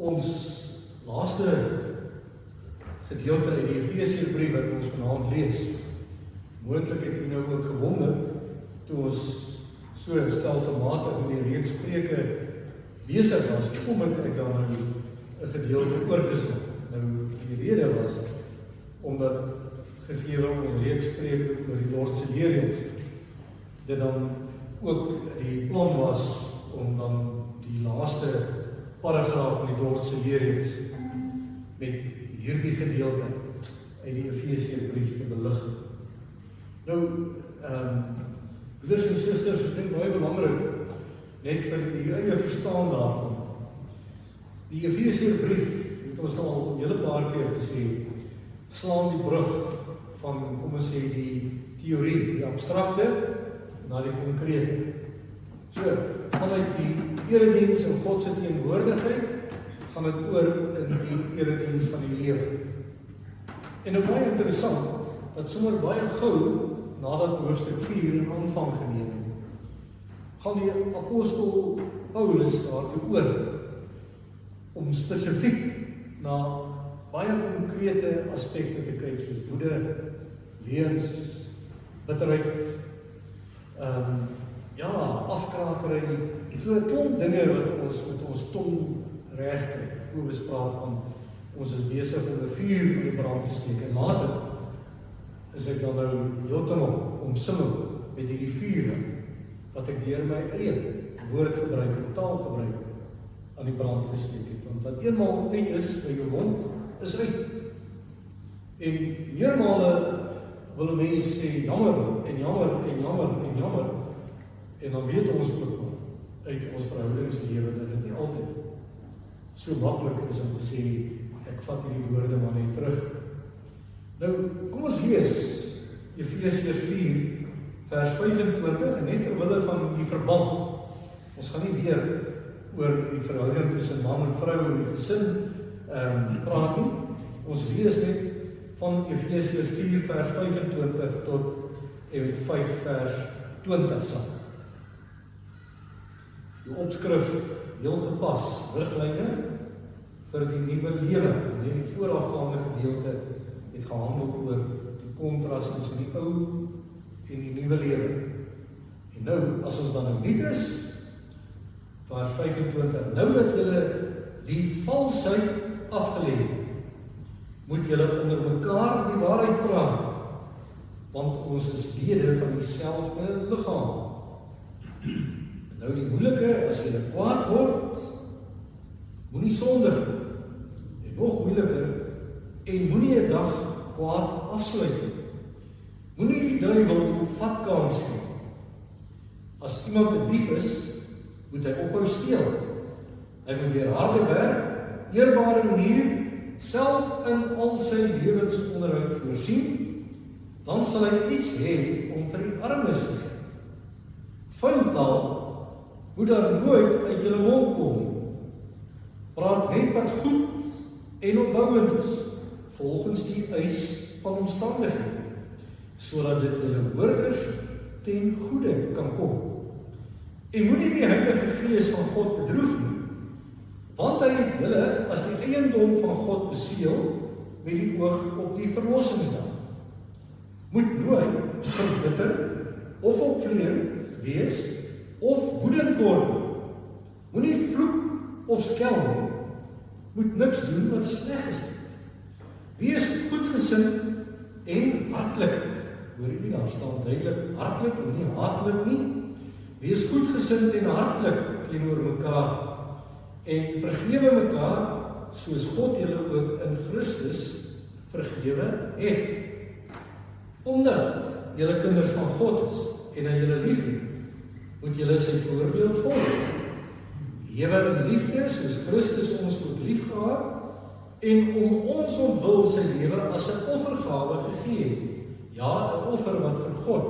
Ons laaste gedeelte uit die Efesiërbrief wat ons vanaand lees. Moontlik het u nou ook gewonder, toe ons so stelselmatig in die reeks preke besig was, kom ek dan nou 'n gedeelte oorgeslaan. Nou, die rede was, omdat gegee ons reeks preke oor die Lordse leerreëls, dit dan ook die plan was om dan die laaste paragraaf van die Lordse leerreëls met hierdie gedeelte uit die Efesiërbrief te belig. Nou, broeders en susters, ek dink baie belangrik, net vir die eie verstaan daarvan. Die Efesiërbrief, het ons al 'n hele paar keer gesê, slaan die brug van, kom ons sê, die teorie, die abstrakte, na die konkrete. So, vanuit die erediens en God se teenwoordigheid, gaan dit oor in die erediens van die lewe. En nou baie interessant, dat sommer baie gou, nadat hoofstuk 4 in aanvang geneem het, gaan die apostel Paulus daartoe oor, om spesifiek na baie konkrete aspekte te kyk, soos woede, leuns, bitterheid, afkrakery, so 'n klomp dinge wat ons met ons tong reg kry. Paulus praat van, ons is besig om 'n vuur in die brand te steek, en later is ek dan nou heeltemal omsingel met hierdie vuur, wat ek deur my eie woordgebruik en taalgebruik aan die brand gesteek het. Want wat eenmaal uit is by jou mond, is uit. En meermale wil 'n mens sê jammer en jammer en jammer en jammer, en dan weet ons ook maar uit ons verhoudingslewe dat dit nie altyd so maklik is om te sê, ek vat hierdie woorde maar net terug. Nou, kom ons lees Efesiërs 4 vers 25, en net terwille van die verband. Ons gaan nie weer oor die verhouding tussen man en vrou en die gesin praat nie. Ons lees net van Efesiërs 4 vers 25 tot en met 5 vers 20 saam. Die opskrif heel gepas, riglyne vir die nuwe lewe. En die voorafgaande gedeelte het gehandel oor die kontras tussen die ou en die nuwe lewe. En nou, as ons dan nou nie is, vers 25, nou dat julle die valsheid afgelê het, moet julle onder mekaar die waarheid praat, want ons is lede van dieselfde liggaam. Nou die moeilike, as jy kwaad word, moenie sondig nie. En nog moeiliker, en moenie 'n dag kwaad afsluit nie. Moenie die duiwel vatkans gee. As iemand 'n dief is, moet hy ophou steel. Hy moet deur harde werk, eerbare manier, self in al sy lewensonderhoud voorsien, dan sal hy iets hê om vir die armes te gee. Vuil taal moet daar nooit uit julle mond kom. Praat net wat goed en opbouend is, volgens die eis van omstandighede, sodat dit julle hoorders ten goeie kan kom. En moet nie die Heilige Gees van God bedroef nie, want hy het julle as die eiendom van God beseël met die oog op die verlossingsdag. Moet nooit verbitter of opvleend wees of woedend word. Moenie vloek of skel nie. Moet niks doen wat sleg is. Wees goedgesind en hartlik. Hoor jy, daar staan duidelik hartlik en nie haatlik nie. Wees goedgesind en hartlik teenoor mekaar en vergewe mekaar soos God julle ook in Christus vergewe het. Omdat julle kinders van God is en hy julle liefhet, moet julle sy voorbeeld volg. Lewe in liefde soos Christus ons ook liefgehad en om ons ontwil sy lewe as 'n offergawe gegee het. Ja, 'n offer wat vir God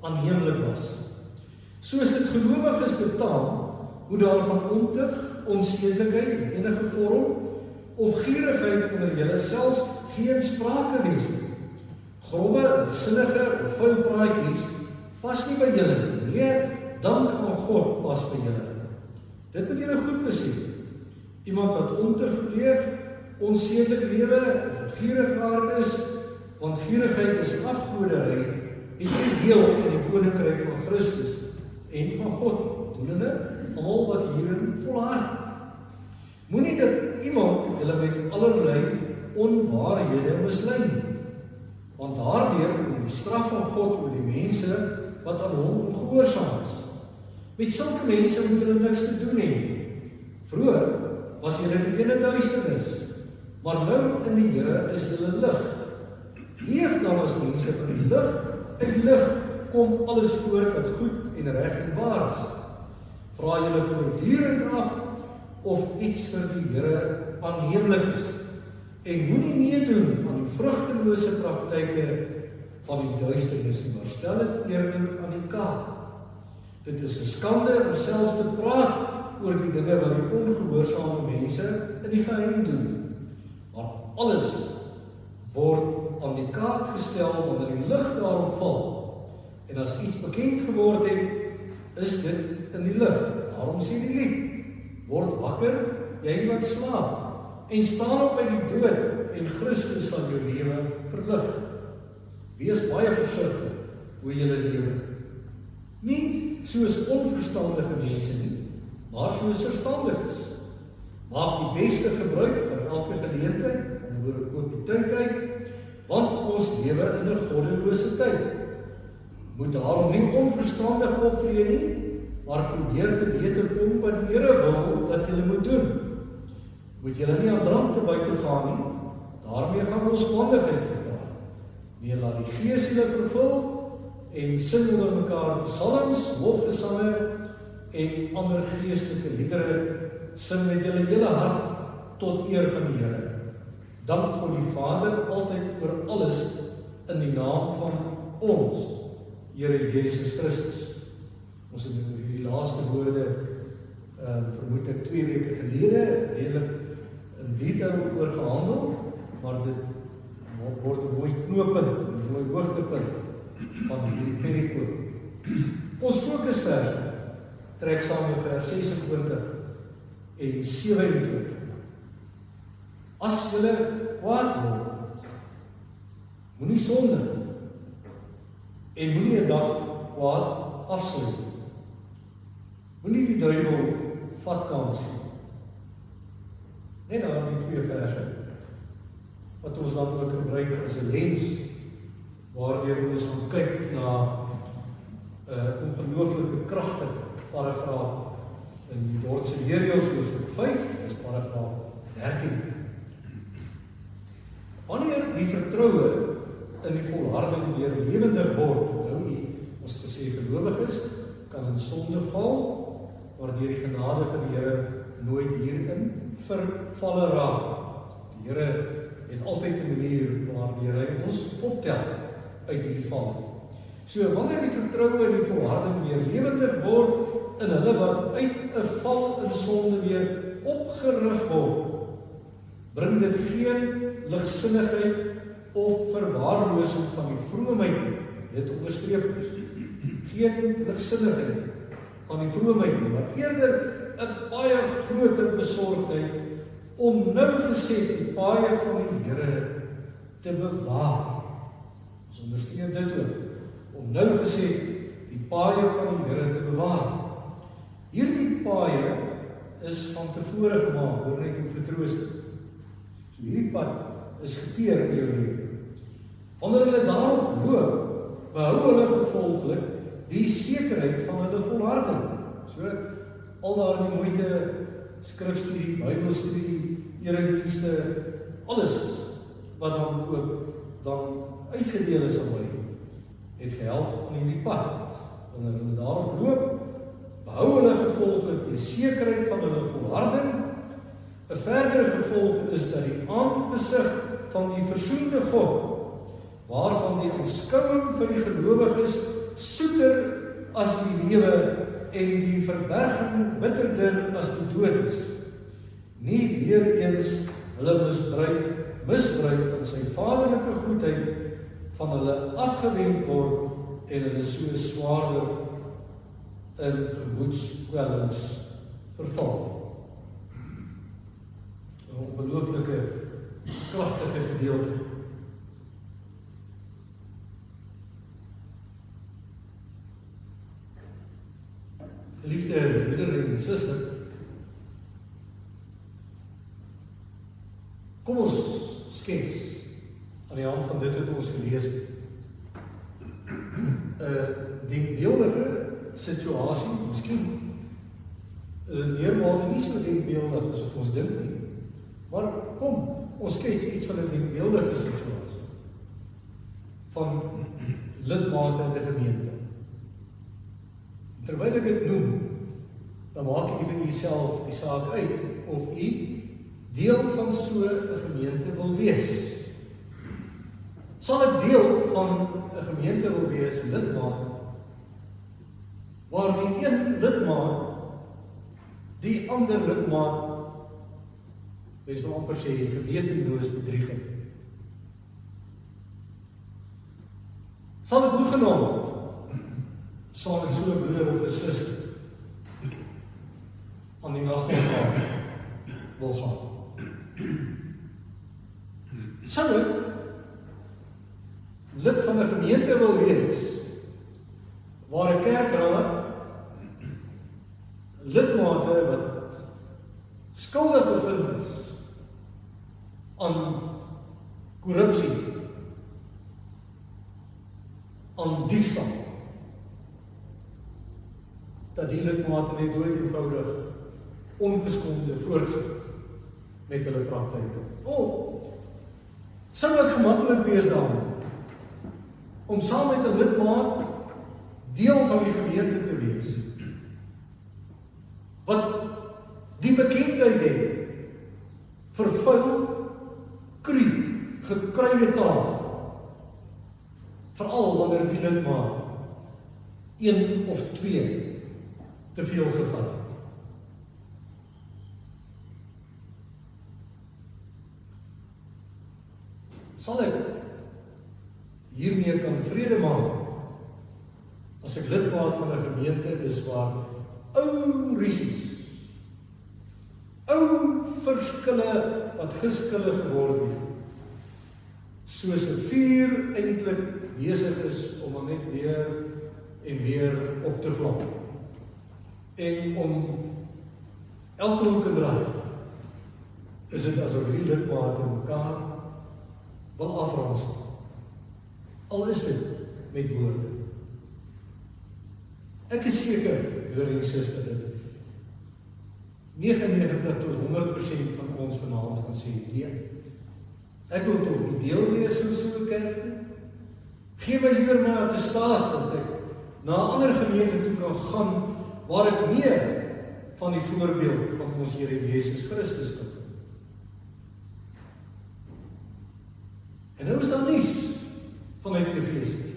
aanneemlik was. Soos dit gelowiges betaam, moet daar van ontug, onsedelikheid in enige vorm of gierigheid onder julle selfs geen sprake wees nie. Grove, sinnige of vuil praatjies pas nie by julle nie. Nee, dank aan God pas by julle. Dit moet julle goed besef. Iemand wat ontuig pleeg, onsedelik lewe of gierig geraak is, want gierigheid is afgoderry, het nie deel in die koninkryk van Christus en van God, doelende almal wat hierin volhard. Moenie dat iemand julle met allerlei onwaarhede mislei nie, want daardeur kom die straf van God oor die mense wat aan hom ongehoorsaam is. Met sulke mense moet julle niks te doen hê. Vroeër was julle in die duisternis, maar nou in die Here is julle lig. Leef dan as mense van die lig. In die lig kom alles voort wat goed en reg en waar is. Vra julle voortdurend af of iets vir die Here aanneemlik is, en moenie meedoen aan die vrugtelose praktyke van die duisternis nie, maar stel dit eerder aan die kaak. Dit is 'n skande om selfs te praat oor die dinge wat die ongehoorsame mense in die geheim doen. Maar alles word aan die kaak gestel wanneer die lig daarop val. En as iets bekend geword het, is dit in die lig. Daarom sê die lied, word wakker, jy wat slaap, en staan op uit die dood, en Christus sal jou lewe verlig. Wees baie versigtig hoe jy lewe. Nie soos onverstandige mense nie, maar soos verstandiges. Maak die beste gebruik van elke geleentheid, en oor opportuniteit, want ons lewe in 'n goddelose tyd. Moet daarom nie onverstandig optree nie, maar probeer te weet kom wat die Here wil dat julle moet doen. Moet julle nie aan drank te buite gaan nie, daarmee gaan losbandigheid gepaard. Nee, laat die Gees julle vervul en sing onder mekaar psalms, lofgesange en ander geestelike liedere, sing met julle hele hart tot eer van die Here. Dank God die Vader altyd oor alles in die naam van ons Here Jesus Christus. Ons het die laaste woorde vermoed ek 2 weke gelede redelik in detail oor gehandel, maar dit word 'n mooi knooppunt, 'n mooi hoogtepunt van hierdie perikoop. Ons fokusverse trek saam met vers 26 en 27. As julle kwaad word, moenie sondig en moenie 'n dag kwaad afsluit. Moenie die duiwel vat kans nie. Net daar die 2 verse wat ons dan ook gebruik as 'n lens waardeur ons gaan kyk na 'n ongelooflike kragtige paragraaf in die Lordse Leerreëls hoofstuk 5, is paragraaf 13. Wanneer die vertroue in die volharding weer lewendig word, ons gesê gelowiges kan in sonde val, maar deur die genade van die Here nooit hierin vervalle raak. Die Here het altyd 'n manier waardeur hy ons optel uit die val. So wanneer die vertroue en die volharding weer lewendig word in hulle wat uit 'n val in sonde weer opgerig word, bring dit geen ligsinnigheid of verwaarlosing van die vroomheid nie. Dit onderstreep ons. Geen ligsinnigheid van die vroomheid nie, maar eerder 'n baie groter besorgdheid om nougeset die paaie van die Here te bewaar. Ons onderstreep dit ook, om nougeset die paaie van die Here te bewaar. Hierdie paaie is van tevore gemaak, hoor net hoe vertroosting. So hierdie pad is geteer in jou lewe. Wanneer hulle daarop loop, behou hulle gevolglik die sekerheid van hulle volharding. So, al daardie moeite, skrifstudie, Bybelstudie, eredienste, alles wat dan ook dan uitgedeel is aan my, het gehelp in hierdie pad. Wanneer hulle daarop loop, behou hulle gevolglik die sekerheid van hulle volharding. 'n verdere gevolg is dat die aangesig van die versoende God, waarvan die aanskouing van die gelowiges soeter as die lewe en die verberging bitterder as die dood is, nie weer eens hulle misbruik van sy vaderlike goedheid van hulle afgewend word en hulle so swaarder in gemoedskwellings verval. en suster, kom ons skets aan die hand van dit wat ons gelees het. 'n denkbeeldige situasie, miskien is dit meermale nie so denkbeeldig as wat ons dink nie. Maar kom, ons skets iets van 'n denkbeeldige situasie van lidmate in 'n gemeente. Terwyl ek dit noem, dan maak ek vir jouself die saak uit of u deel van so 'n gemeente wil wees. Sal ek deel van 'n gemeente wil wees, lidmaat, waar die een lidmaat die ander lidmaat, mens wil amper sê, gewetenloos bedrieg het? Sal ek hoegenaamd saam met so 'n broer of 'n suster aan die nagmaal wil gaan? Sal ek lid van 'n gemeente wil wees, waar 'n kerkraad lidmate wat skuldig bevind is aan korrupsie, aan diefstal, dat die lidmate net dood eenvoudig ongeskonde voortgaan met hulle praktyke? Of sou dit gemaklik wees daarmee om saam met 'n lidmaat deel van die gemeente te wees, wat die bekendheid het vir vuil, gekruide taal, veral wanneer die lidmaat 1 of 2 te veel gevat het. Sal ek hiermee kan vrede maak as ek lidmaat van 'n gemeente is waar ou rusies, ou verskille wat geskille geword het, soos 'n vuur eintlik besig is om net weer en weer op te vlam, en om elke hoek en draai is dit asof die lidmate mekaar wil afransel, al is dit met woorde. Ek is seker, broer en suster, 99 tot 100% van ons vanaand gaan sê, nee, ek wil tog nie deel wees van so 'n kerk nie. Gee my liewer my attestaat dat ek na 'n ander gemeente toe kan gaan, waar ek meer van die voorbeeld van ons Here Jesus Christus kan vind. En nou is daar nuus vanuit Efesië.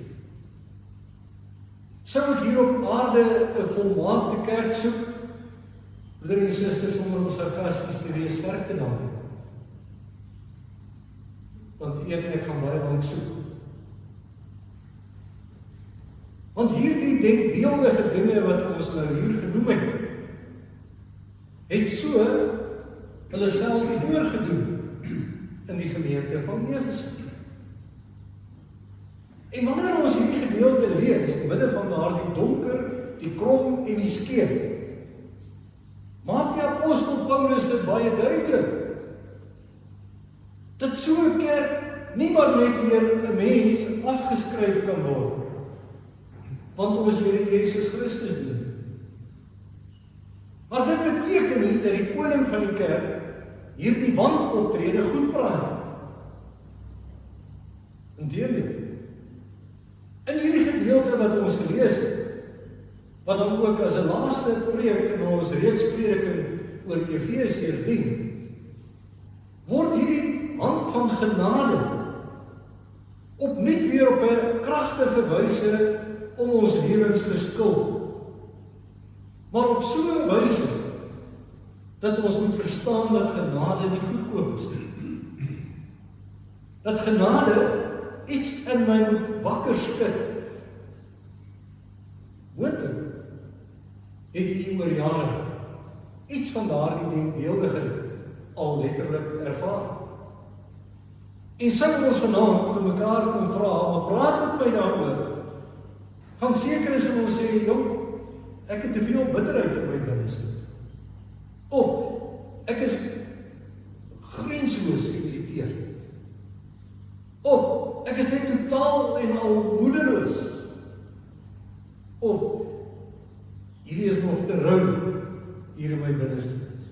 Sou ek hier op aarde 'n volmaakte kerk soek, broer en suster, sonder om sarkasties te wees, sterkte daarmee. Want ek gaan baie lank soek. Want hierdie denkbeeldige dinge wat ons nou hier genoem het so hulle self voorgedoen in die gemeente van Efese. En wanneer ons hierdie gedeelte lees, in midde van daardie donker, die krom en die skeef, maak die apostel Paulus dit baie duidelik, dat so 'n kerk nie maar net deur 'n mens afgeskryf kan word, want ons Here Jesus Christus doen. Maar dit beteken nie dat die koning van die kerk hierdie wanoptrede goed praat. Inteendeel, in hierdie gedeelte wat ons gelees het, wat dan ook as 'n laaste preek in ons reeks prediking oor Efesiërs dien, word hierdie hand van genade opnuut weer op 'n kragtige wyse om ons lewens te skil. Maar op so 'n wyse dat ons moet verstaan dat genade nie goedkoop is nie. Dat genade iets in my moet wakker skud. Moontlik het u oor jare iets van daardie denkbeeldigheid al letterlik ervaar. En sou ons vanaand vir mekaar kon vra, maar praat met my daaroor, gaan seker is van ons sê, jong, ek het te veel bitterheid in my binneste. my binneste is.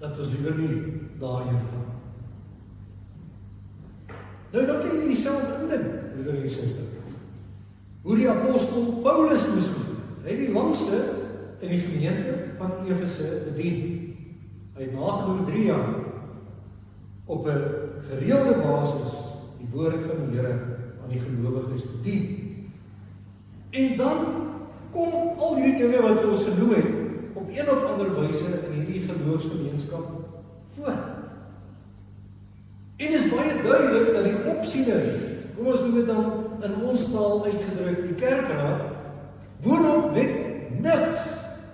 Dat ons liewer nie daarheen gaan. Nou dan kan jy jouself indink, broeder en suster, hoe die apostel Paulus moes gevoel. Hy het die langste in die gemeente van Efese bedien. Hy het nagenoeg 3 jaar op 'n gereelde basis die woord van die Here aan die gelowiges bedien. En dan kom al hierdie dinge wat ons genoem het op een of ander wyse in hierdie geloofsgemeenskap voor. En is baie duidelik dat die opsieners, kom ons noem dit dan in ons taal uitgedruk, die kerkraad, boonop net niks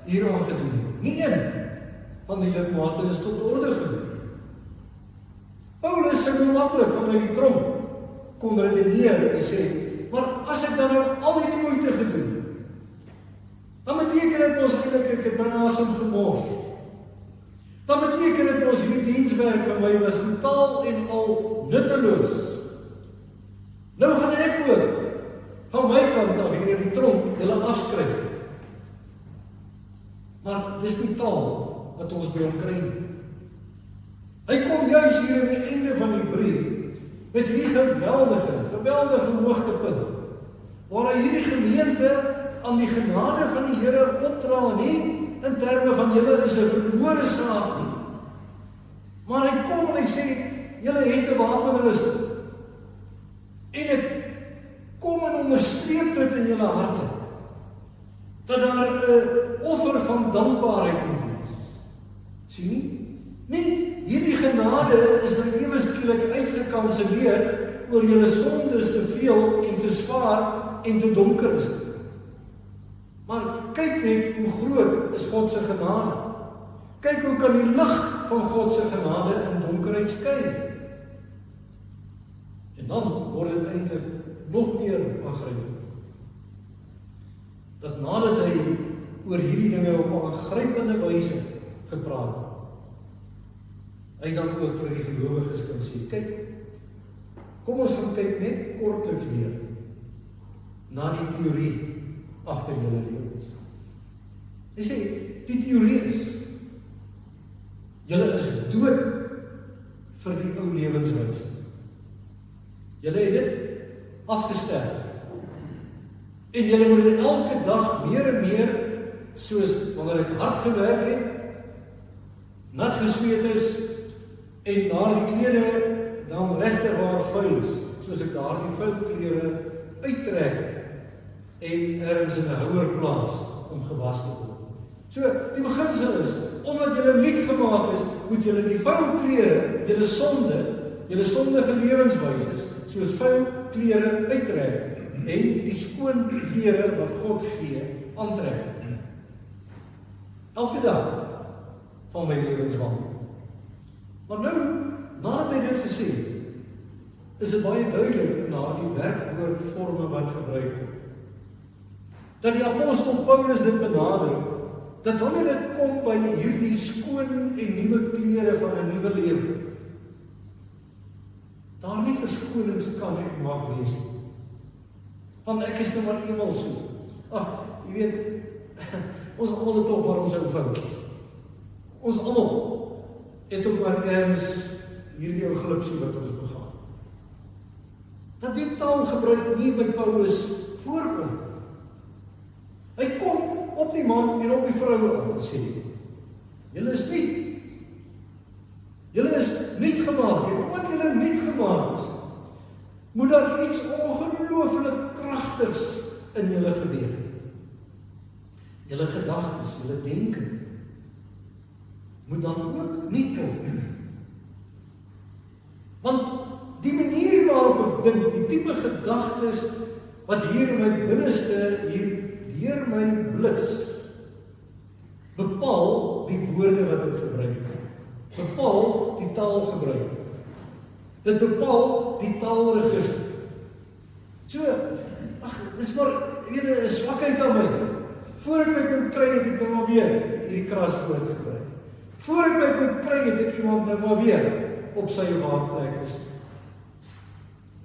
hieraan gedoen het. Nie een van die lidmate is tot orde gedoen. Paulus sê maklik vanuit die tronk kom redeneer en sê, maar as ek dan nou al die moeite gedoen, dan beteken dit ons eintlik ek het my asem gemors. Dan beteken dit ons hierdie dienswerk van my was totaal en al nutteloos. Nou gaan ek ook van my kant af hier in die tronk julle afskryf. Maar dis nie taal wat ons by hom kry. Hy kom juis hier aan die einde van die brief met hierdie geweldige hoogtepunt, waar hy hierdie gemeente aan die genade van die Here opdra, nie in terme van julle is 'n verlore saak nie. Maar hy kom en hy sê, julle het 'n wapenrusting. En ek kom en onderstreep dit in julle harte, dat daar 'n offer van dankbaarheid moet wees. Sien nie? Nie, hierdie genade is nou ewe skielik uitgekanselleer oor julle sondes te veel en te swaar en te donker is. Maar kyk net hoe groot is God se genade. Kyk hoe kan die lig van God se genade in donkerheid skyn. En dan word dit eintlik nog meer aangrypend. Dat nadat hy oor hierdie dinge op 'n aangrypende wyse gepraat het, hy dan ook vir die gelowiges kan sê, kyk, kom ons gaan kyk net kortliks weer na die teorie agter julle lewens. Hy sê, die teorie is, julle is dood vir die ou lewenswyse. Julle het dit afgesterf. En julle moet dit elke dag meer en meer, soos wanneer ek hard gewerk het, nat gesweet is, en daardie klere dan regtig waar vuil is, soos ek daardie vuil klere uittrek en ergens in 'n houer plaas om gewas te word. So, die beginsel is, omdat julle nuut gemaak is, moet julle die vuil klere, julle sondige lewenswyse, soos vuil klere uittrek en die skoon klere wat God gee, aantrek. Elke dag van my lewenswandel. Maar nou, nadat hy dit gesê, is dit baie duidelik na die werkwoordvorme wat gebruik word, dat die apostel Paulus dit benader, dat wanneer dit kom by hierdie skoon en nuwe klere van 'n nuwe lewe, daar nie verskonings kan en mag wees nie. Want ek is nou maar eenmal so. Ag, jy weet, ons almal het tog maar ons ou foutjies. Ons almal het ook maar ergens hierdie ou glipsie wat ons begaan. Dat die taalgebruik nie by Paulus voorkom. Hy kom op die man en op die vrou af en sê, julle is nuut. Julle is nuut gemaak. En omdat julle nuut gemaak is, moet daar iets ongelooflik kragtigs in julle gebeur. Julle gedagtes, julle denke, moet dan ook nuut word. Want die manier waarop ek dink, die tipe gedagtes wat hier in my binneste, hier deur my bliks, bepaal die woorde wat ek gebruik. Bepaal die taal gebruik. Dit bepaal die taalregister. So, dis maar weer 'n swakheid aan my. Voor ek my kon kry, het ek nou maar weer hierdie kraswoord gebruik. Voor ek my kon kry, het ek iemand nou maar weer op sy waakplek gesit.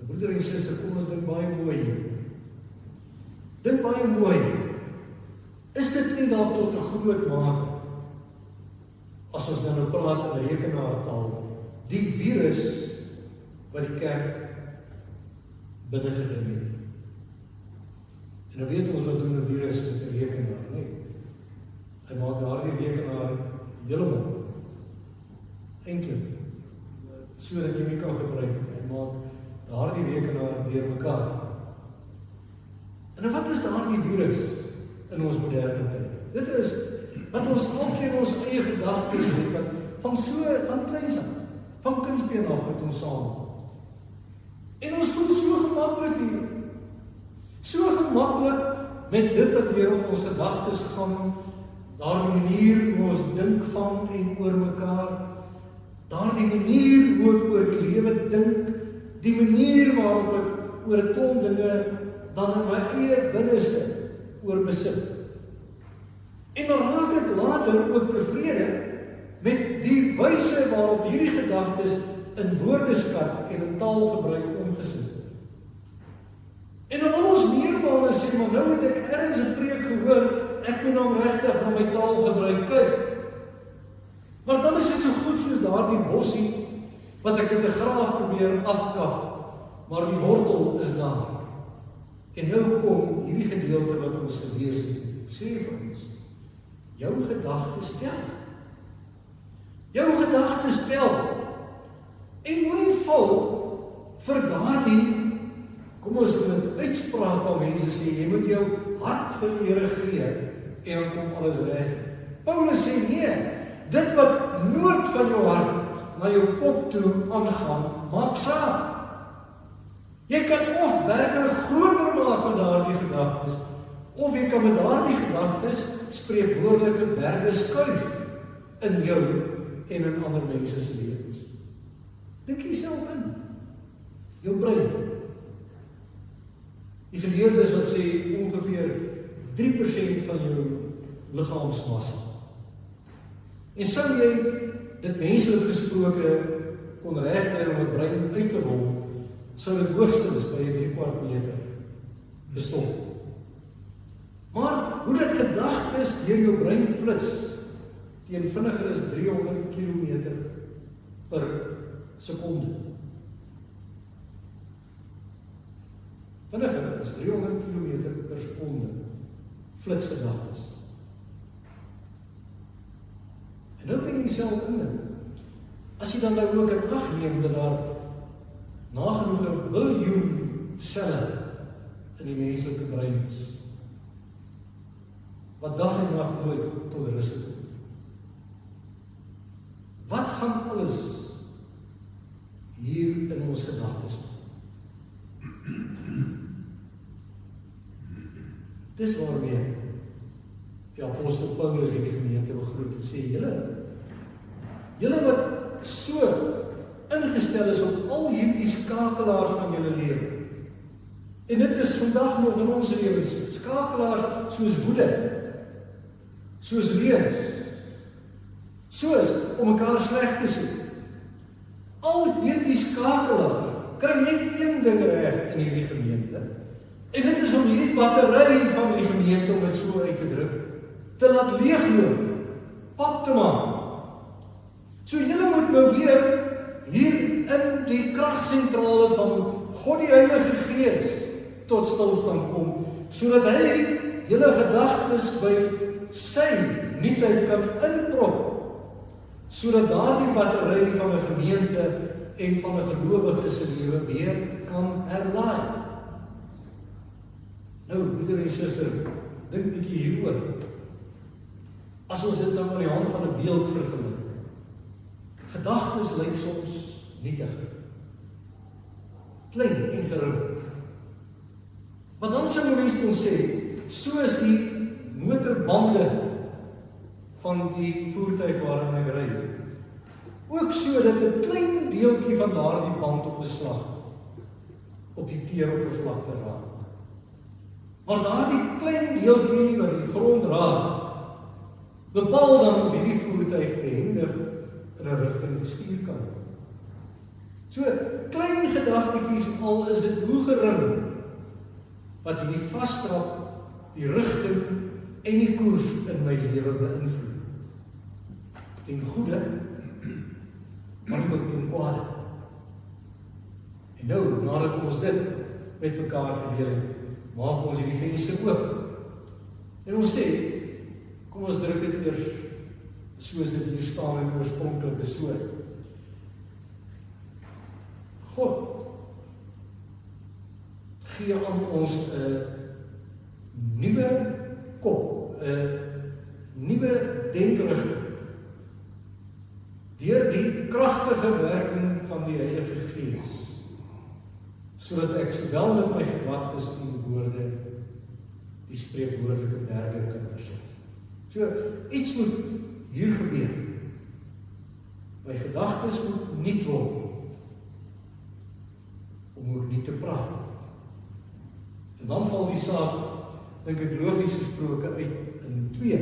Broeder en suster, kom ons dink baie mooi hier. Dink baie mooi. Is dit nie dalk tot 'n groot mate as ons nou praat in rekenaartaal, die virus wat die kerk binne gedring het. En nou weet ons wat doen 'n virus met 'n rekenaar, nee. Hy maak daardie rekenaar heeltemal eintlik, sodat jy nie kan gebruik. Hy maak daardie rekenaar deurmekaar. En wat is daardie virus in ons moderne tyd? Dit is wat ons elkeen ons eie gedagtes het, van kleins af, van kindsbeen af met ons saam. En ons voel so gemaklik hier. So gemaklik met dit wat deur ons gedagtes gaan, daardie manier hoe ons dink van en oor mekaar, daardie manier hoe ek oor die lewe dink, die manier waarop ek oor 'n klomp dinge dan in my eie binneste oor besit. En dan raak ek later ook tevrede met die wyse waarop hierdie gedagtes in woordeskat en in taalgebruik omgesit word. En dan wil ons meermale sê, maar nou het ek ergens 'n preek gehoor, ek moet nou regtig na my taalgebruik kyk. Maar dan is dit so goed soos daardie bossie wat ek met 'n graaf probeer afkap, maar die wortel is daar. En nou kom hierdie gedeelte wat ons gelees het, sê vir ons, jou gedagtes tel. Jou gedagtes tel. En moenie val vir daardie, kom ons doen dit, uitspraak waar mense sê, jy moet jou hart vir die Here gee, en dan kom alles reg. Paulus sê, nee, dit wat noord van jou hart na jou kop toe aangaan, maak saak. Jy kan of berge groter maak met daardie gedagtes, of jy kan met daardie gedagtes spreekwoordelike berge skuif in jou en in ander mense se lewens. Dink jouself in. Jou brein. Die geleerdes wat sê ongeveer 3% van jou liggaamsmassa. En sou jy dit menslik gesproke kon regkry om 'n brein uit te rol, sou dit hoogstens by 3/4 meter bestond. Maar hoe dit gedagtes deur jou brein flits, teen vinniger is 300 km per sekonde. Vinniger is 300 km per sekonde flits gedagtes. En nou kan jy jouself indink, as jy dan nou ook in ag neem dat daar nagenoeg 1 biljoen selle in die menslike brein is, wat dag en nag nooit tot rus kom. Wat gaan alles hier in ons gedagtes? Dis waarmee die apostel Paulus in die gemeente begroet en sê, julle wat so ingestel is op al hierdie skakelaars van julle lewe. En dit is vandag nog in ons lewens, skakelaars soos woede, soos leuns, soos om mekaar sleg te sien. Al hierdie skakelaars kry net een ding reg in hierdie gemeente. En dit is om hierdie battery van die gemeente, om dit so uit te druk, te laat leegloop, pap te maak. So julle moet nou weer hier in die kragsentrale van God die Heilige Gees tot stilstand kom, sodat hy julle gedagtes by sy nuutheid kan inprop, sodat daardie battery van 'n gemeente en van 'n gelowige se lewe weer kan herlaai. Nou, broeder en suster, dink 'n bietjie hieroor. As ons dit nou aan die hand van 'n beeld vergelyk, gedagtes lyk soms nietig, klein en gering. Maar dan sou 'n mens kon sê, soos die motorbande van die voertuig waarin ek ry, ook so dat 'n klein deeltjie van daardie band op beslag op die teeroppervlakte raak. Maar daardie klein deeltjie wat die grond raak, bepaal dan of hierdie voertuig behendig in 'n rigting gestuur kan word. So, klein gedagtetjies al is dit hoe gering, wat hierdie vasstrap, die rigting en die koers in my lewe beïnvloed. ten goeie, maar ook ten kwade. En nou, nadat ons dit met mekaar gedeel het, maak ons hierdie venster oop. En ons sê, kom ons druk dit eers, soos dit hier staan in die oorspronklike soort. God gee aan ons 'n nuwe kop, 'n nuwe denkrigting, deur die kragtige werking van die Heilige Gees, sodat ek sowel met my gedagtes en woorde die spreekwoordelike berge kan versit. So, iets moet hier gebeur. My gedagtes moet nuut word, om ook nie te praat. En dan val die saak, dink ek logies gesproke, uit in 2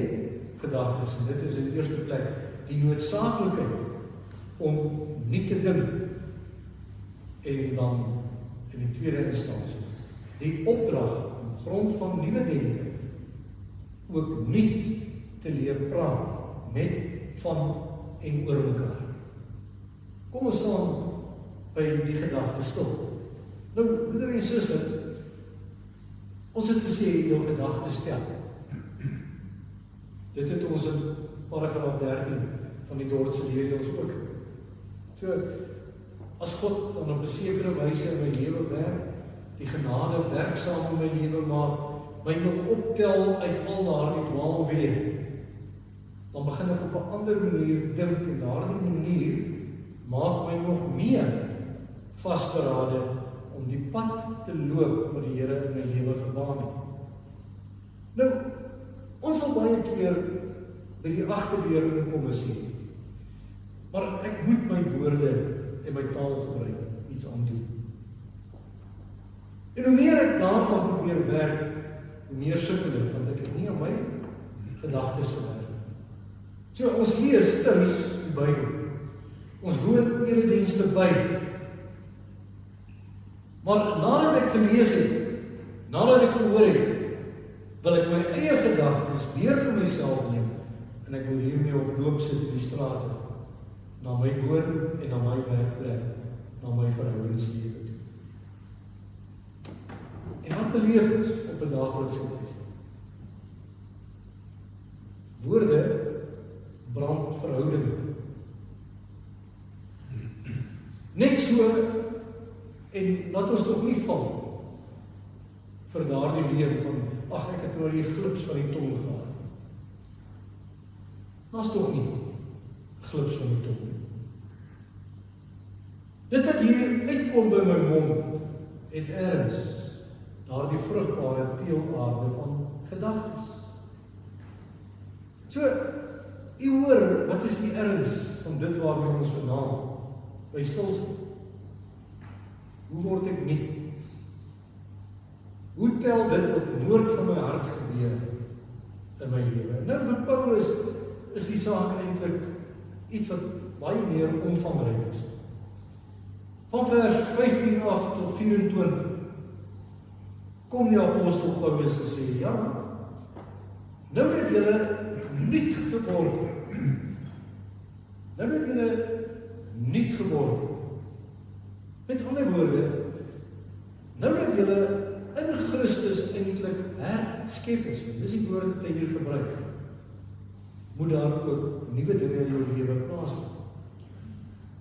gedagtes. En dit is in die eerste plek die noodsaaklikheid om nie te dink, en dan in die tweede instansie die opdrag om grond van nuwe denke ook nie te leer praat met, van en oor mekaar. Kom ons staan by die gedagte stil. Nou, broeder en suster, ons het gesê, jou gedagtes tel. Dit het ons in paragraaf 13 van die Dordtse reëls ook. So, as God dan op 'n sekere wyse in my lewe werk, die genade werksaam in my lewe maak, my moet optel uit al daardie dwaalweë, dan begin ek op 'n ander manier dink, en daardie manier maak my nog meer vasberade om die pad te loop wat die Here in my lewe gebaan het. Nou, ons wil baie keer by die agterdeur inkom en sê, maar ek moet my woorde en my taal gebruik, iets aan doen. En hoe meer ek daarvan probeer werk, hoe meer sukkel ek, want ek het nie aan my gedagtes gewerk. So, ons lees thuis die Bybel. Ons woon eredienste by. Maar nadat ek gelees het, nadat ek gehoor het, wil ek my eie gedagtes weer vir myself neem, en ek wil hiermee op loop sit in die strate, na my woon en na my werkplek, na my verhoudingslewe toe. En wat beleef ons op 'n daaglikse wyse? Woorde brand verhoudinge. Net so, en laat ons tog nie val vir daardie leer van, ag, ek het nou die glips van die tong gehad. Daar's tog nie glips van die tong. Dit wat hier uitkom by my mond, het ergens daardie vrugbare teelaarde van gedagtes. So, u hoor, wat is die erns van dit waarmee ons vandaan by stilstaan? Hoe word ek nuut? Hoe tel dit wat noord van my hart gebeur in my lewe? Nou vir Paulus is die saak eintlik iets wat baie meer omvangryk is. Van vers 15 af tot 24 kom die apostel Paulus en sê, ja, nou dat julle nuut geword het, nou dat julle nuut geword het, met ander woorde, nou dat julle in Christus eintlik herskep is, dis die woord wat hy hier gebruik, moet daar ook nuwe dinge in jou lewe plaasvind.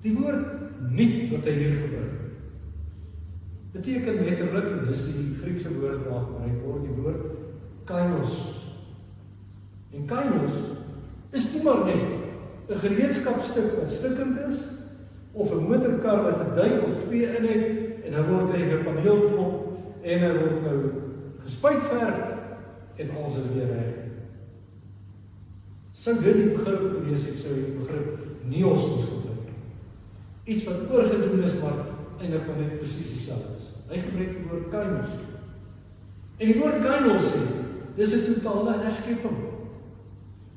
Die woord nuut wat hy hier gebruik, beteken letterlik, en dis die Griekse woord waar gebruik word, die woord kainos. En kainos is nie maar net 'n gereedskapstuk wat stikkend is, of 'n motorkar wat 'n duik of 2 in het, en dan word hy gepaneelklop, en hy word nou gespuitverf, en alles is weer reg. Sou dit die begrip gewees het, sou die begrip neos moes gebruik. Iets wat oorgedoen is, maar eintlik maar net presies dieselfde is. Hy gebruik die woord kainos. En die woord kainos sê, dis 'n totale herskepping.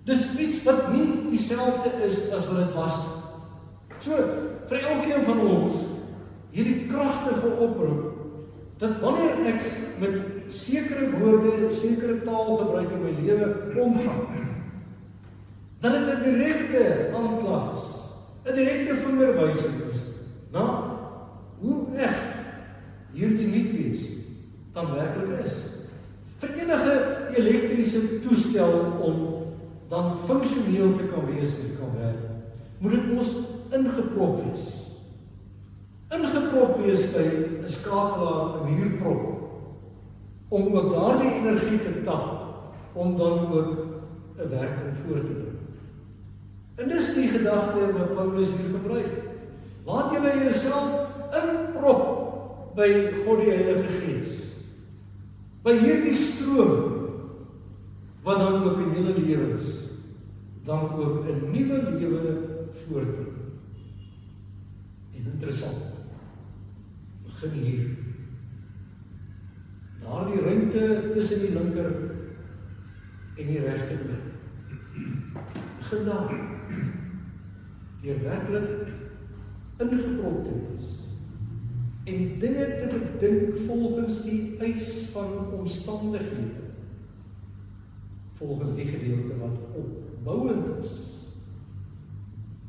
Dis iets wat nie dieselfde is as wat dit was. So, vir elkeen van ons, hierdie kragtige oproep, dat wanneer ek met sekere woorde, sekere taal gebruik in my lewe omgaan, dat dit 'n direkte aanklag is, 'n direkte vingerwysing is, na hoe eg hierdie nuutwees dan werklik is. Vir enige elektriese toestel om dan funksioneel te kan wees en te kan werk, moet dit mos ingeprop wees. Ingeprop wees by 'n skakelaar, 'n muurprop, om ook daardie energie te tap, om dan ook 'n werking voort te bring. En dis die gedagte wat Paulus hier gebruik. Laat julle jouself inprop by God die Heilige Gees. By hierdie stroom, wat dan ook in julle lewens, dan ook 'n nuwe lewe voortbring. En interessant, begin hier. Daardie ruimte tussen die linker en die regter oog. Begin daar, deur werklik ingeprop te wees, en dinge te bedink volgens die eis van omstandighede, volgens die gedeelte wat opbouend is,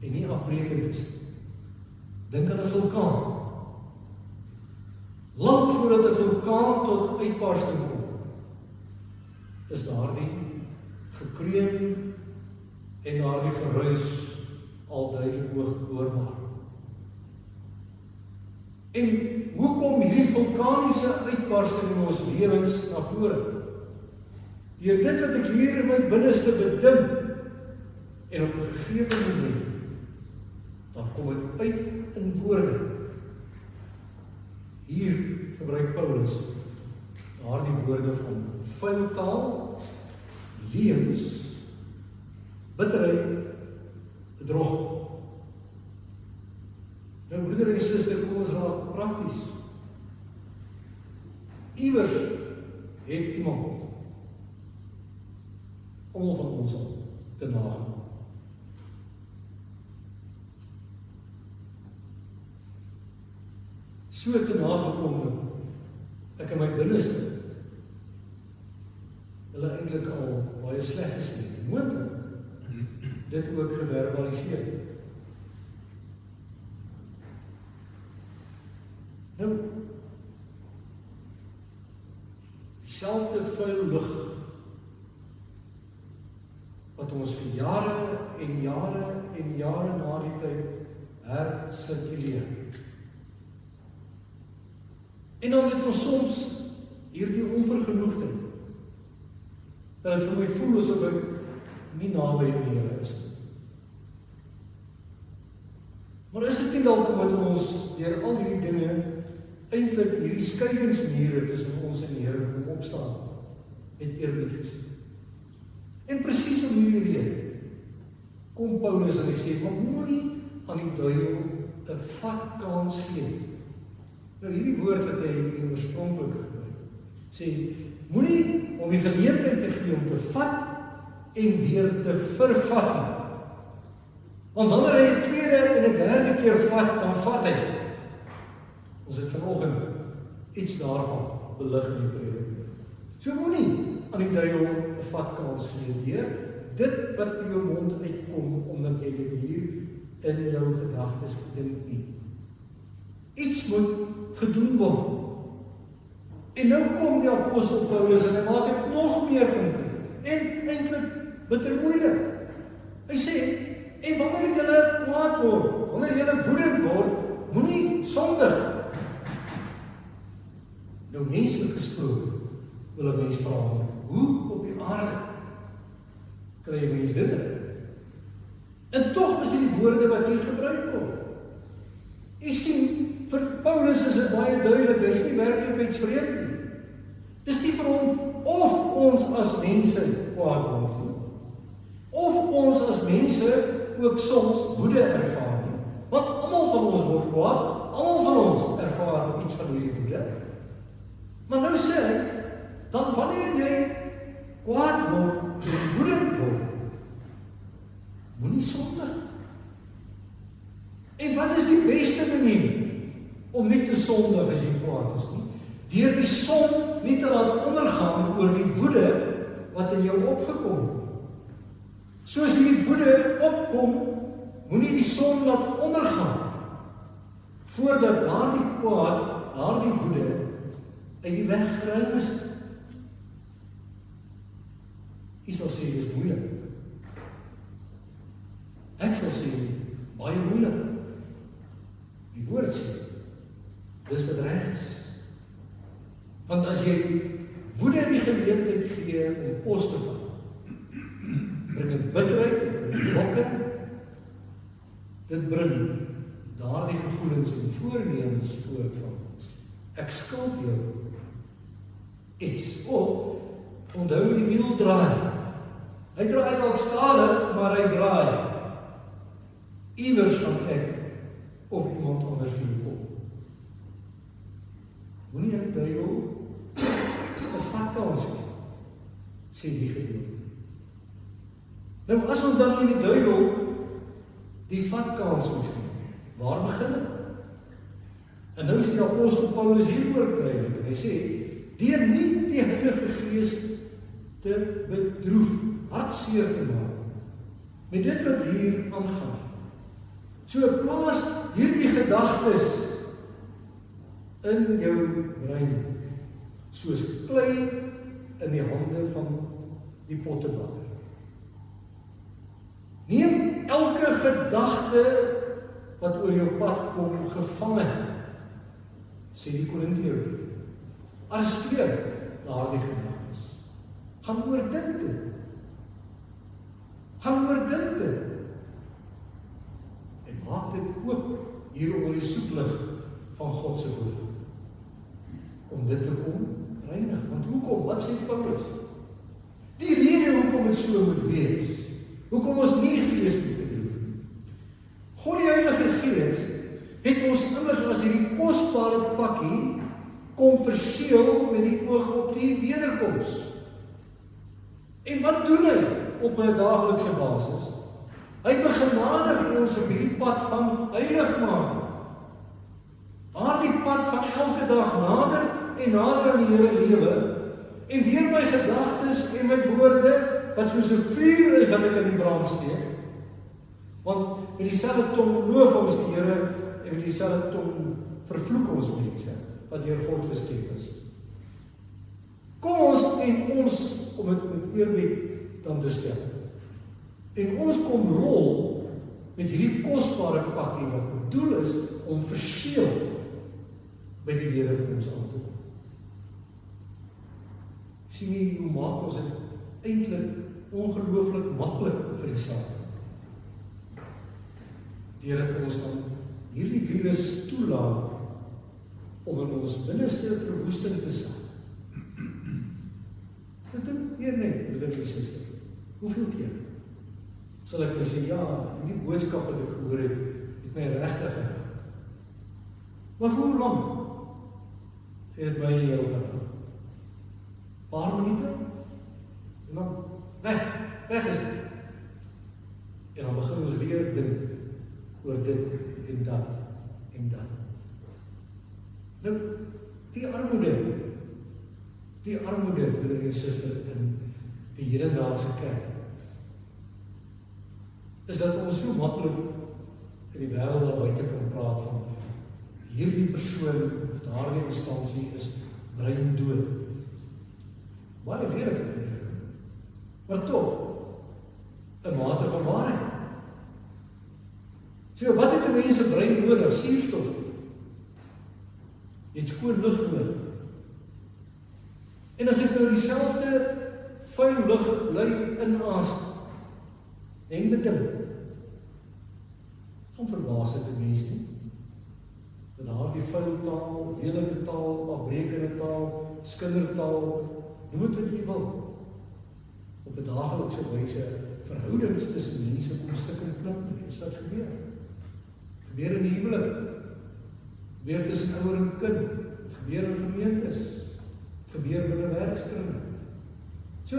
en nie afbreekend is. Dink aan 'n vulkaan. Lang voordat 'n vulkaan tot uitbarsting kom, is daardie gekreun en daardie geruis al duidelik hoorbaar. En hoe kom hierdie vulkaniese uitbarsting in ons lewens na vore? Deur dit wat ek hier in my binneste bedink, en op 'n gegewe moment, dan kom dit uit in woorde. Hier gebruik Paulus daardie woorde van vuil taal, leuns, bitterheid, bedrog. Nou broeder en suster, kom ons raak prakties. Iewers het iemand, almal van ons al, te nagaan. So te nagekom dat ek in my binneste hulle eintlik al baie sleg gesien het. Moontlik dit ook geverbaliseer het. Nou, dieselfde vuil lug wat ons vir jare en jare en jare na die tyd hersirkuleer. En dan het ons soms hierdie onvergenoegdheid, dat het vir my voel asof ek nie naby die Here is nie. Maar is dit nie dalk omdat ons deur al hierdie dinge eintlik hierdie skeidingsmure tussen ons en die Here kom opstaan, het eerbied gesien. En presies om hierdie rede kom Paulus en hy sê, maar moenie aan die duiwel 'n vatkans gee. Nou hierdie woord wat hy in oorspronklik gebruik, sê, moenie om die geleentheid te gee om te vat en weer te vervat nie. Want wanneer hy 'n tweede en 'n derde keer vat, dan vat hy. Ons het vanoggend iets daarvan belig in die predik. So moenie aan die duiwel 'n vatkans gee deur dit wat by jou mond uitkom, omdat jy dit hier in jou gedagtes bedink nie. Iets moet gedoen word. En nou kom die apostel Paulus en hy maak dit nog meer konkreet en eintlik bitter moeilik. Hy sê, en wanneer julle kwaad word, wanneer julle woedend word, moenie sondig. Nou menslik gesproke wil 'n mens vra, hoe op die aarde kry 'n mens dit reg? En tog is dit die woorde wat hier gebruik word. Jy sien, vir Paulus is dit baie duidelik, hy is nie werklikheidsvreemd nie. Dis nie vir hom of ons as mense kwaad word nie, of ons as mense ook soms woede ervaar nie. Want almal van ons word kwaad, almal van ons ervaar iets van hierdie woede. Maar nou sê hy, dan wanneer jy kwaad word en woedend word, moenie sondig. En wat is die beste manier om nie te sondig as jy kwaad is nie? Deur die son nie te laat ondergaan oor die woede wat in jou opgekom het. Soos die woede opkom, moenie die son laat ondergaan, voordat daardie kwaad, daardie woede, uit die weg geruim is. Jy sal sê, dit is moeilik. Ek sal sê, baie moeilik. Die woord sê, dis wat reg is. Want as jy woede in die geleentheid gee om pos te vat, bring dit bitterheid, bring blokke, dit bring daardie gevoelens en voornemens voort van ons. Ek skuld jou iets, of onthou die wiel draai. Hy draai dalk stadig, maar hy draai. Iewers gaan ek of iemand anders vir jou kom. Moenie aan die duiwel 'n vatkans gee, sê die gedeelte. Nou as ons dan in die duiwel die vatkans moet gee, waar begin het? En nou is die apostel Paulus hieroor duidelik, en hy sê, deur nie die Heilige Gees te bedroef, hartseer te maak, met dit wat hier aangaan. So plaas hierdie gedagtes in jou brein, soos klei in die hande van die pottebakker. Neem elke gedagte wat oor jou pad kom gevangen, sê die Korintiërs. Arresteer daardie gedagtes. Gaan oordink dit. Gaan oordink dit. En maak dit oop hier onder die soeklig van God se woord. Om dit te kom reinig. Want hoekom? Wat sê Paulus? Die rede hoekom het so moet wees. Hoekom ons nie die Gees moet bedroef. God die Heilige Gees het ons immers as hierdie kosbare pakkie kom verseël met die oog op die wederkoms. En wat doen hy op 'n daaglikse basis? Hy begenadig ons op hierdie pad van heiligmaking. Daardie pad van elke dag nader en nader aan die Here lewe, en deur my gedagtes en my woorde, wat soos 'n vuur is wat ek in die brand steek, want met dieselfde tong loof ons die Here, en met dieselfde tong vervloek ons mense, wat deur God geskep is. Kom ons en ons, om dit met eerbied dan te stel, en ons kom rol met hierdie kosbare pakkie wat bedoel is om verseël by die wederkoms aan te kom. Sien jy hoe maak ons dit eintlik ongelooflik maklik vir die saak? Deurdat ons dan hierdie virus toelaat om in ons binneste verwoesting te saai. Dit dink weer net, broeder en suster. Hoeveel keer sal ek sê, ja, die boodskap wat ek gehoor het my regtig geraak. Maar vir hoe lang het my jou geraak? Paar minute? En dan weg is dit. En dan begin ons weer dink oor dit en dat en dat. Nou, die armoede, broeder en suster, in die hedendaagse kerk, is dat ons so maklik in die wêreld daar buite kan praat van hierdie persoon of daardie instansie is breindood. Baie lelike uitdrukking, maar tog 'n mate van waarheid. So, wat het 'n mens se brein nodig? Suurstof. Jy het skoon lug nodig. En as ek nou dieselfde vuil lug bly inasem en bedink, dan verbaas dit 'n mens nie. Dat daardie vuil taal, lelike taal, afbreekende taal, skindertaal, noem dit wat jy wil, op 'n daaglikse wyse verhoudings tussen mense kom stukkend klink. Dis wat gebeur. Gebeur in die huwelik, gebeur tussen ouer en kind, gebeur in gemeentes, gebeur binne werkskringe. So,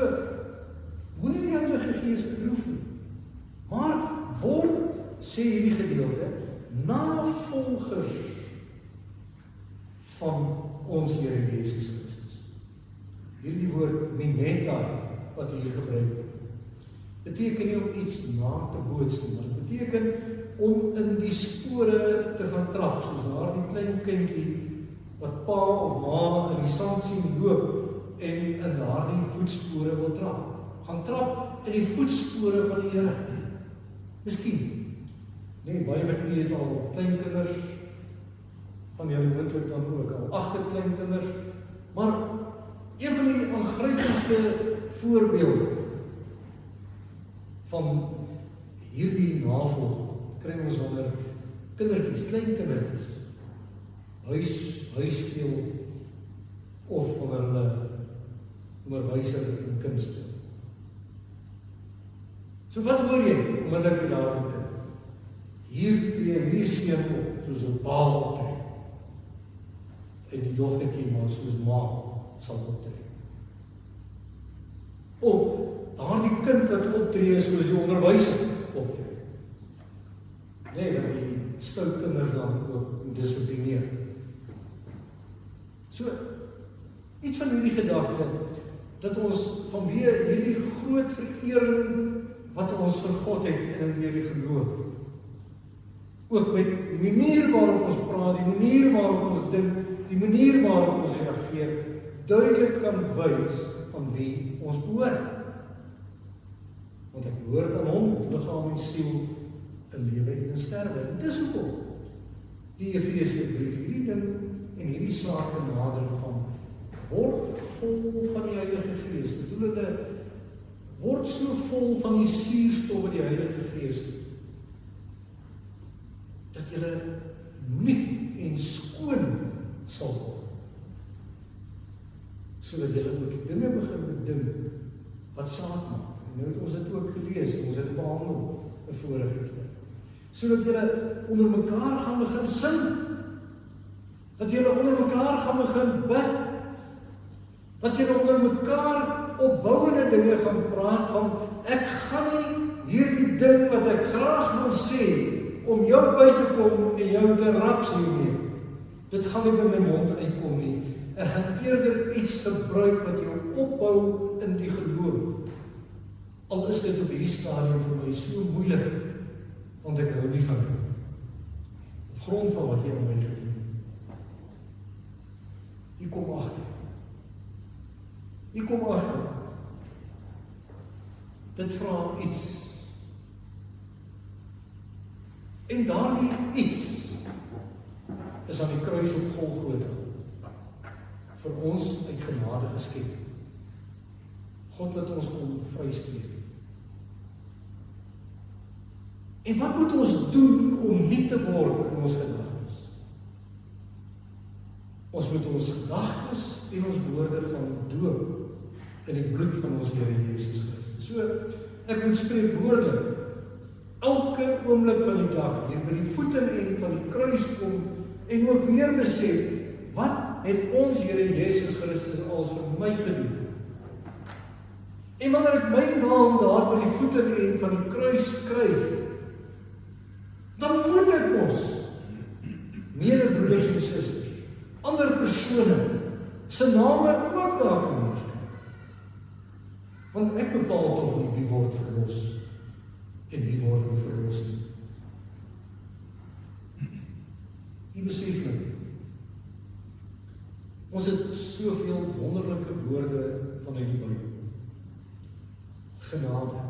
moenie die Heilige Gees bedroef nie, maar word, sê hierdie gedeelte, navolgers van ons Here Jesus Christus. Hierdie woord mimeta wat hier gebruik word. beteken nie om iets na te boots nie, maar dit beteken om in die spore te gaan trap, soos daardie klein kindjie wat pa of ma in die sand sien loop en in daardie voetspore wil trap. Gaan trap in die voetspore van die Here. Miskien, nee, baie van u het al kleinkinders, van jou moontlik dan ook al agterkleinkinders, maar een van die aangrypendste voorbeelde van hierdie navolging kry ons wanneer kindertjies, klein kindertjies, huis speel of wanneer hulle onderwyser en kind speel. So wat hoor jy onmiddellik by daardie kind? Hierdie seun op, soos 'n baal optree. En die dogtertjie maar soos ma sal optree. Of daardie kind wat optree soos die onderwyser optree. Nee, dat die stout kinders dan ook dissiplineer. So, iets van hierdie gedagte, dat ons vanweë hierdie groot verering wat ons vir God het en in hierdie geloof, ook met die manier waarop ons praat, die manier waarop ons dink, die manier waarop ons reageer, duidelik kan wys aan wie ons behoort. Want ek behoort aan hom, met liggaam en siel, in lewe en in sterwe. En dis hoekom die Efesiërsbrief hierdie ding en hierdie saak benadering van word vol van die Heilige Gees. Bedoelende, word so vol van die suurstof van die Heilige Gees, dat julle nuut en skoon sal word. Sodat julle ook dinge begin bedink wat saak maak. En nou het ons dit ook gelees, ons het behandel 'n vorige keer. Sodat julle onder mekaar gaan begin sing. Dat julle onder mekaar gaan begin bid. Dat julle onder mekaar opbouende dinge gaan praat van, ek gaan nie hierdie ding wat ek graag wil sê, om jou by te kom en jou te raps hiermee. Dit gaan nie by my mond uitkom nie. Ek gaan eerder iets gebruik wat jou opbou in die geloof. Al is dit op hierdie stadium vir my so moeilik, want ek hou nie van jou. Op grond van wat jy aan my gedoen. Jy kom agter. Jy kom agter. Dit vra iets. En daardie iets is aan die kruis op Golgotha vir ons uit genade geskep. God wat ons kom vryspreek. En wat moet ons doen om nie te word in ons gedagtes? Ons moet ons gedagtes en ons woorde gaan doop in die bloed van ons Here Jesus Christus. So, ek moet spreek woorde elke oomblik van die dag hier by die voeteneinde van die kruis kom en ook weer besef, wat het ons Here Jesus Christus als vir my gedoen? En wanneer ek my naam daar by die voeteneinde van die kruis skryf, dan moet ek mos medebroeders en susters, ander persone se name ook daar kan neerskryf. Want ek bepaal tog nie wie word verlos en wie word nie verlos nie. Jy besef nou, ons het soveel wonderlike woorde vanuit die Bybel. Genade,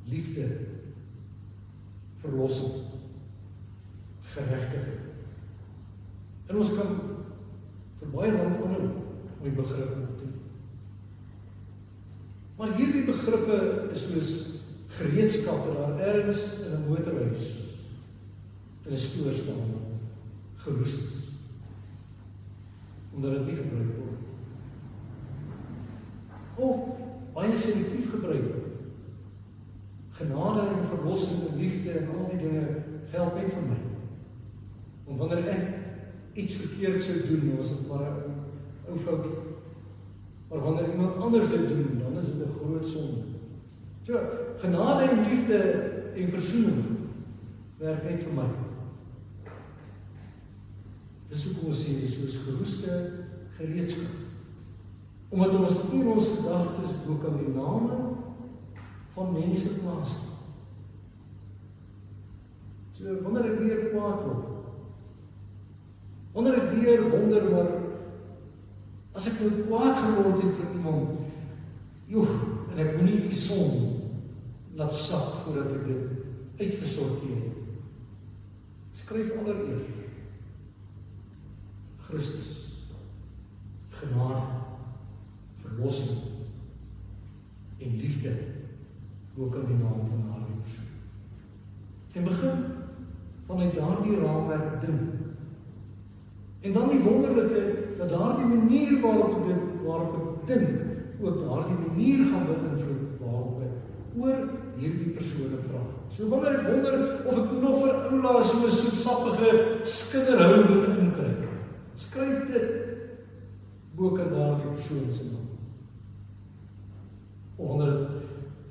liefde, verlossing, geregtigheid. En ons kan vir baie lank aanhou om die begrippe op te doen. Maar hierdie begrippe is soos gereedskappe daar ergens in 'n motorhuis, in 'n stoor staan, geroes is, omdat dit nie gebruik word. Of baie selektief gebruik word. Genade en verlossing en liefde en al die dinge geld net vir my. Want wanneer ek iets verkeerd sou doen, was dit maar 'n ou foutjie. Maar wanneer iemand anders dit doen, dan is dit 'n groot sonde. So, genade en liefde en versoening werk net vir my. Dis hoekom ons sê, soos geroeste gereedskap. Omdat ons nie in ons gedagtes ook aan die name van mense plaas. So, wanneer ek weer kwaad word, wanneer ek weer wonder maar, as ek nou kwaad geword het vir iemand, en ek moenie die son laat sak voordat ek dit uitgesorteer het. Skryf allereers Christus, genade, verlossing en liefde ook in die naam van daardie persoon. En begin vanuit daardie raamwerk dink. En dan die wonderlike dat daardie manier waarop ek dink, ook daardie manier gaan beïnvloed waarop ek oor hierdie persone praat. So wanneer ek wonder of ek nog vir oula so 'n soetsappige skinderhou moet inkry, skryf dit ook aan daardie persoon se naam. Of wanneer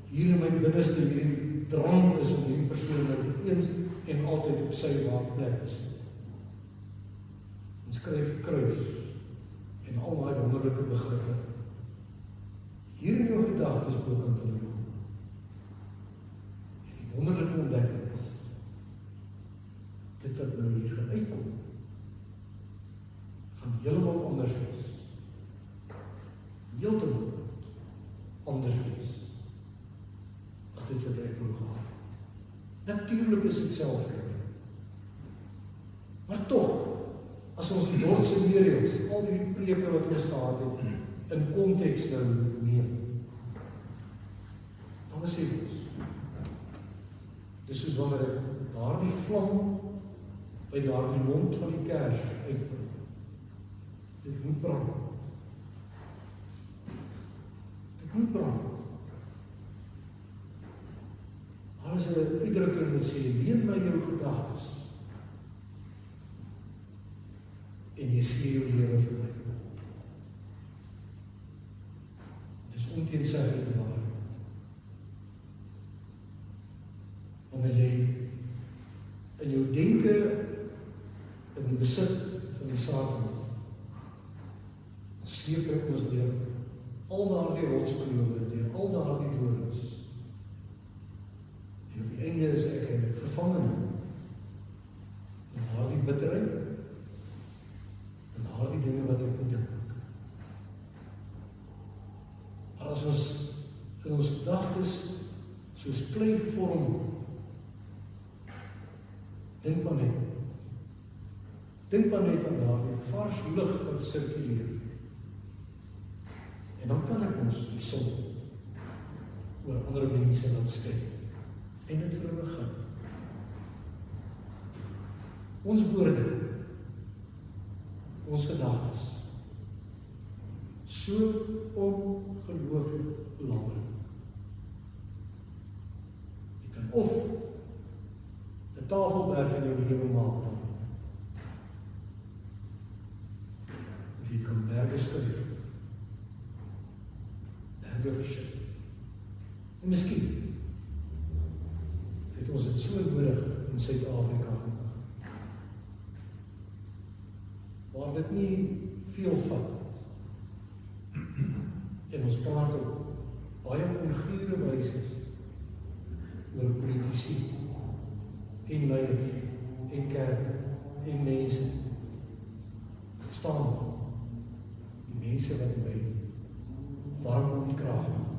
hier in my binneste hierdie drang is om hierdie persoon vir eens en altyd op sy plek te sit. En skryf kruis en al daai wonderlike begrippe. Hier in jou gedagtes ook aan te neem. En die wonderlike ontdekking is, dit wat nou hier gaan uitkom, gaan heeltemal anders wees. Heeltemal anders wees as dit wat ek wou gehad het. Natuurlijk is dit selfde. Maar tog, as ons die Lordse leerreëls, al die preke wat ons gehad het, in konteks nou neem, dan is dit ons. Dis soos wanneer ek daardie vlam by daardie mond van die kers uitbring. Dit moet brand. Dit moet brand. Daar is 'n uitdrukking wat sê, leen my jou gedagtes en jy gee jou lewe vir my. Dit is onteenseglik waar. Wanneer jy in jou denke in die besit van die Satan, sleep ek ons deur al daardie rotsklowe, deur al daardie dorings. En op die einde is ek 'n gevangene in daardie bitterheid, en daardie dinge wat ek moet dink. Maar as ons in ons gedagtes soos klei vorm, dink maar net aan daardie vars lug wat sirkuleer. En dan kan ek ons die son oor ander mense laat skyn. En dit vir hulle begin. Ons woorde, ons gedagtes, so ongelooflik belangrik. Jy kan of 'n tafelberg in jou lewe maak dan, of jy kan berge skryf, berge versit. En miskien het ons dit so nodig in Suid-Afrika vandag, waar dit nie veel vat, en ons praat op baie ongure wyse oor politici, en leiers, en kerk, en mense. Het staan die mense wat my warm om die kraag maak.